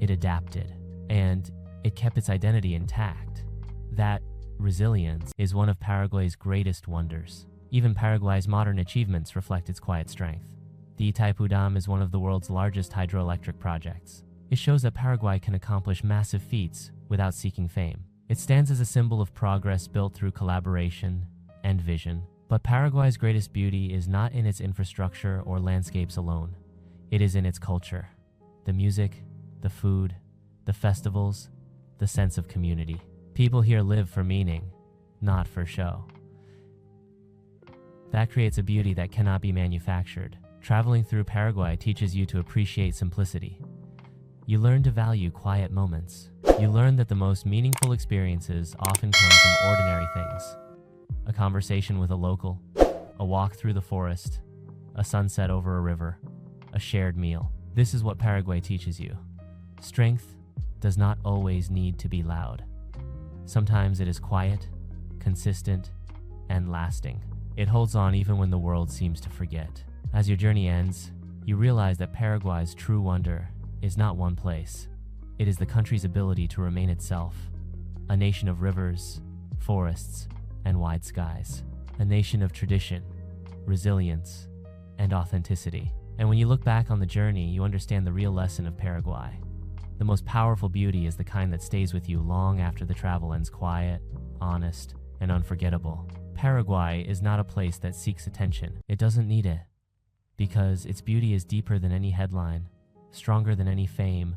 It adapted, and it kept its identity intact. That resilience is one of Paraguay's greatest wonders. Even Paraguay's modern achievements reflect its quiet strength. The Itaipú Dam is one of the world's largest hydroelectric projects. It shows that Paraguay can accomplish massive feats without seeking fame. It stands as a symbol of progress built through collaboration and vision. But Paraguay's greatest beauty is not in its infrastructure or landscapes alone. It is in its culture. The music, the food, the festivals, the sense of community. People here live for meaning, not for show. That creates a beauty that cannot be manufactured. Traveling through Paraguay teaches you to appreciate simplicity. You learn to value quiet moments. You learn that the most meaningful experiences often come from ordinary things. A conversation with a local, a walk through the forest, a sunset over a river, a shared meal. This is what Paraguay teaches you. Strength does not always need to be loud. Sometimes it is quiet, consistent, and lasting. It holds on even when the world seems to forget. As your journey ends, you realize that Paraguay's true wonder is not one place. It is the country's ability to remain itself. a nation of rivers, forests, and wide skies. A nation of tradition, resilience, and authenticity. And when you look back on the journey, you understand the real lesson of Paraguay. The most powerful beauty is the kind that stays with you long after the travel ends, quiet, honest, and unforgettable. Paraguay is not a place that seeks attention. It doesn't need it, because its beauty is deeper than any headline, stronger than any fame,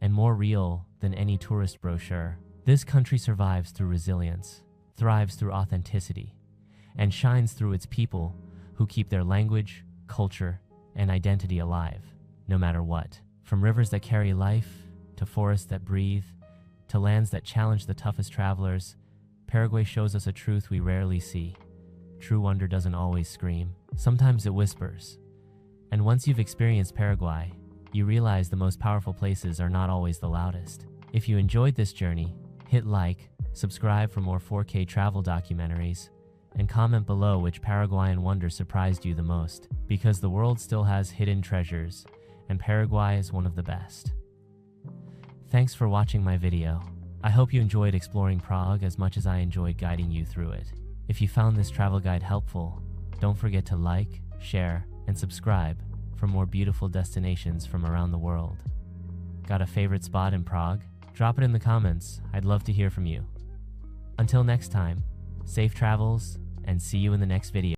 and more real than any tourist brochure. This country survives through resilience, thrives through authenticity, and shines through its people who keep their language, culture, and identity alive, no matter what. From rivers that carry life, to forests that breathe, to lands that challenge the toughest travelers, Paraguay shows us a truth we rarely see. True wonder doesn't always scream. Sometimes it whispers. And once you've experienced Paraguay, you realize the most powerful places are not always the loudest. If you enjoyed this journey, hit like, subscribe for more 4K travel documentaries, and comment below which Paraguayan wonder surprised you the most, because the world still has hidden treasures, and Paraguay is one of the best. Thanks for watching my video. I hope you enjoyed exploring Prague as much as I enjoyed guiding you through it. If you found this travel guide helpful, don't forget to like, share, and subscribe for more beautiful destinations from around the world. Got a favorite spot in Prague? Drop it in the comments. I'd love to hear from you. Until next time, safe travels, and see you in the next video.